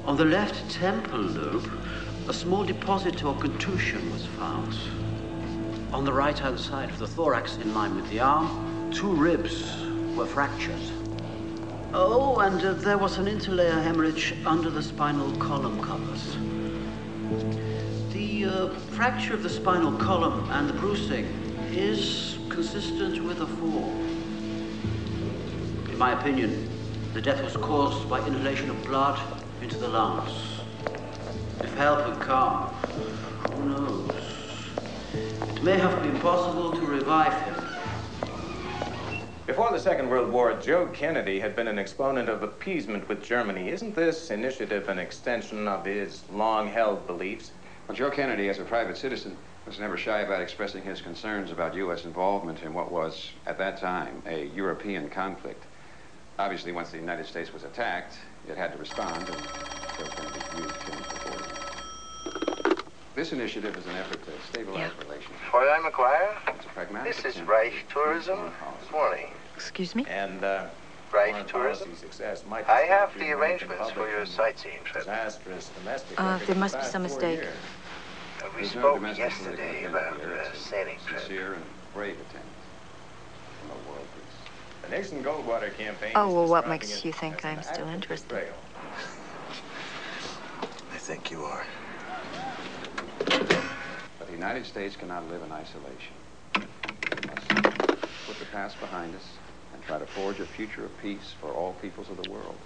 On the left temple lobe, a small deposit or contusion was found. On the right-hand side of the thorax, in line with the arm, 2 ribs were fractured. Oh, and there was an interlayer hemorrhage under the spinal column covers. The fracture of the spinal column and the bruising is consistent with a fall. In my opinion, the death was caused by inhalation of blood into the lungs. If help had come, who knows? It may have been possible to revive him. Before the Second World War, Joe Kennedy had been an exponent of appeasement with Germany. Isn't this initiative an extension of his long-held beliefs? Well, Joe Kennedy, as a private citizen, was never shy about expressing his concerns about U.S. involvement in what was, at that time, a European conflict. Obviously, once the United States was attacked, it had to respond, and Joe Kennedy used Kennedy's authority. This initiative is an effort to stabilize relations. Fräulein McGuire? It's a pragmatic This is attempt Reich to Tourism. Good morning. Excuse me? And, Reich Tourism? I have the arrangements for your sightseeing trip. There must be some mistake. We There's no spoke domestic yesterday political about agenda here. a It's sailing trip. sincere and brave attempt to promote world peace. The Nixon Goldwater campaign. Oh, well, what describing makes it you think as I'm an still act of interested? betrayal. I think you are. But the United States cannot live in isolation. We must put the past behind us and try to forge a future of peace for all peoples of the world.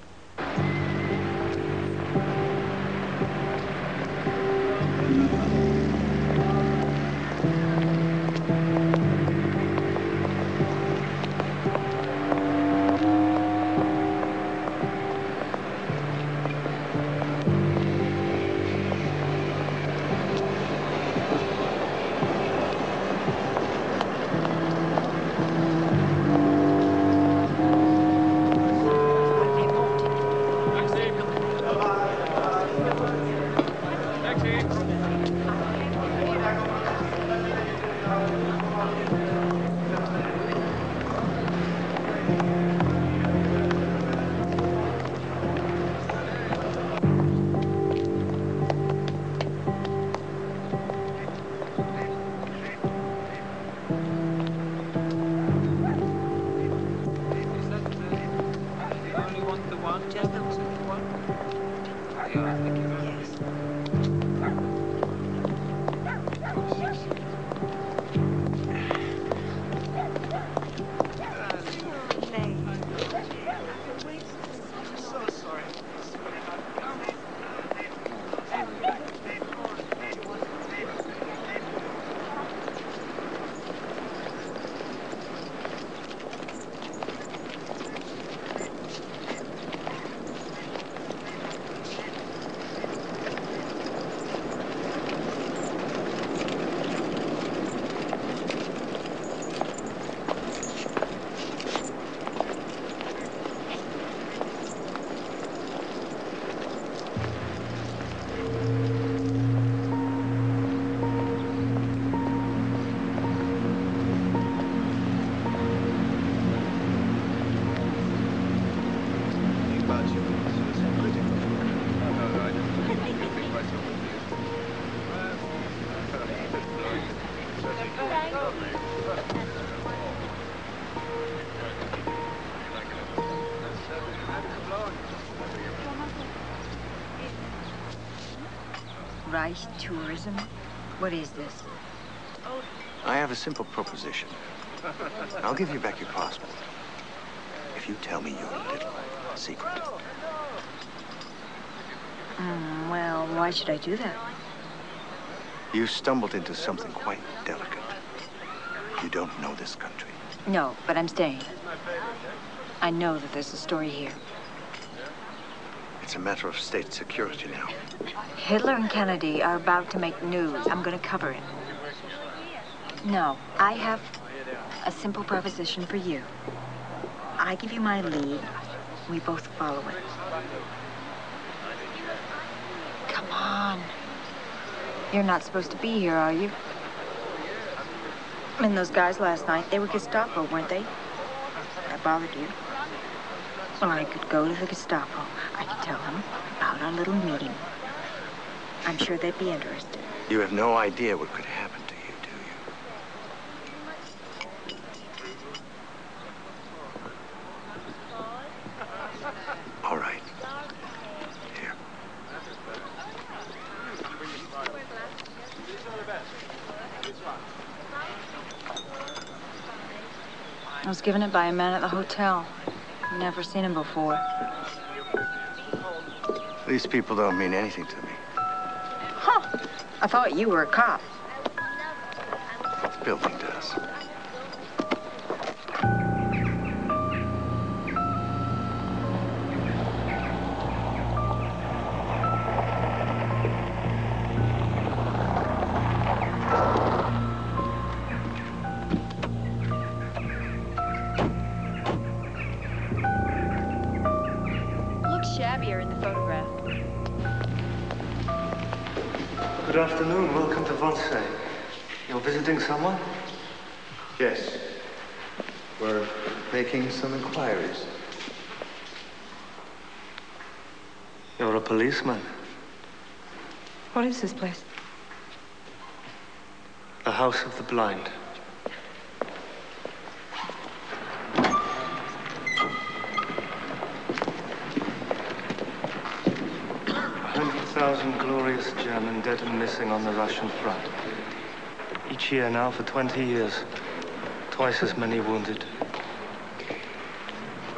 Reich Tourism? What is this? I have a simple proposition. I'll give you back your passport if you tell me your little secret. Well, why should I do that? You stumbled into something quite delicate. You don't know this country. No, but I'm staying. I know that there's a story here. It's a matter of state security now. Hitler and Kennedy are about to make news. I'm going to cover it. No, I have a simple proposition for you. I give you my lead. We both follow it. Come on. You're not supposed to be here, are you? And those guys last night, they were Gestapo, weren't they? I bothered you. Well, I could go to the Gestapo. I could tell them about a little meeting. I'm sure they'd be interested. You have no idea what could happen to you, do you? All right. Here. I was given it by a man at the hotel. Never seen him before. These people don't mean anything to me. Huh. I thought you were a cop. This building does. Looks shabbier in the photograph. Good afternoon. Welcome to Vonsay. You're visiting someone? Yes. We're making some inquiries. You're a policeman. What is this place? The House of the Blind. 100,000 glorious German dead and missing on the Russian front. Each year now for 20 years. Twice as many wounded.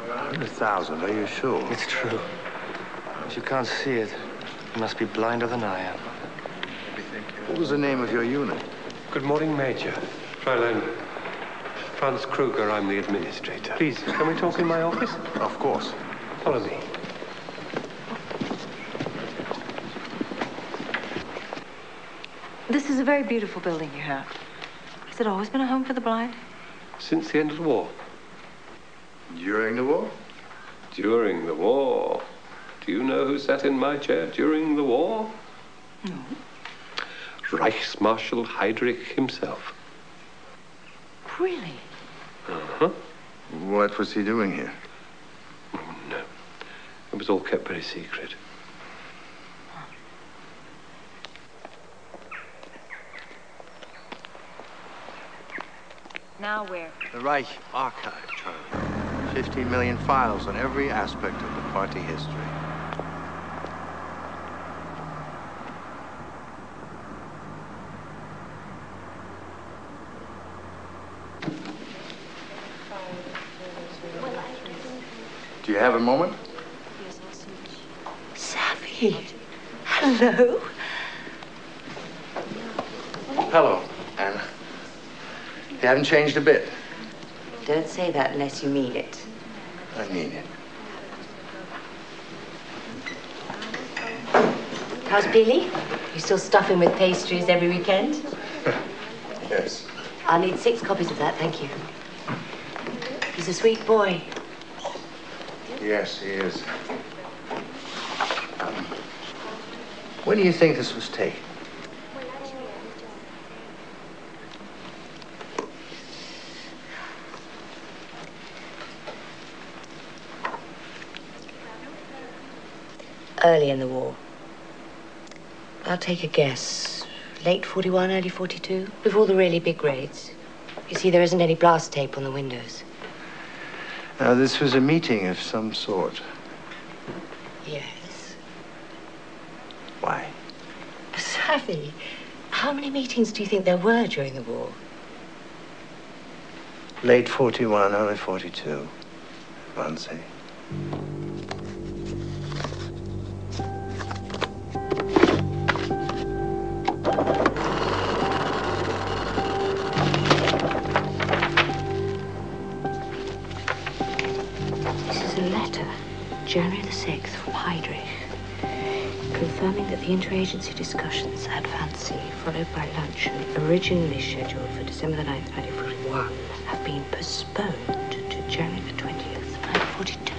100,000, are you sure? It's true. If you can't see it, you must be blinder than I am. What was the name of your unit? Good morning, Major. Fräulein Franz Kruger, I'm the administrator. Please, can we talk in my office? Of course. Follow me. This is a very beautiful building you have. Has it always been a home for the blind? Since the end of the war. During the war? During the war. Do you know who sat in my chair during the war? No. Reichsmarshal Heydrich himself. Really? Uh-huh. What was he doing here? Oh, no. It was all kept very secret. Now where? The Reich Archive, Charlie. 15 million files on every aspect of the party history. Do you have a moment? Savvy. Hello. Hello, Anna. You haven't changed a bit. Don't say that unless you mean it. I mean it. How's Billy? You still stuffing with pastries every weekend? Yes. I'll need 6 copies of that, thank you. He's a sweet boy. Yes, he is. When do you think this was taken? Early in the war. I'll take a guess. Late 41, early 42? Before the really big raids. You see, there isn't any blast tape on the windows. Now, this was a meeting of some sort. Yes. Why? Savvy, how many meetings do you think there were during the war? Late 41, early 42. Vonsay. January the 6th from Heydrich, confirming that the interagency discussions at Fancy, followed by luncheon, originally scheduled for December the 9th, 1941, have been postponed to January the 20th, 1942.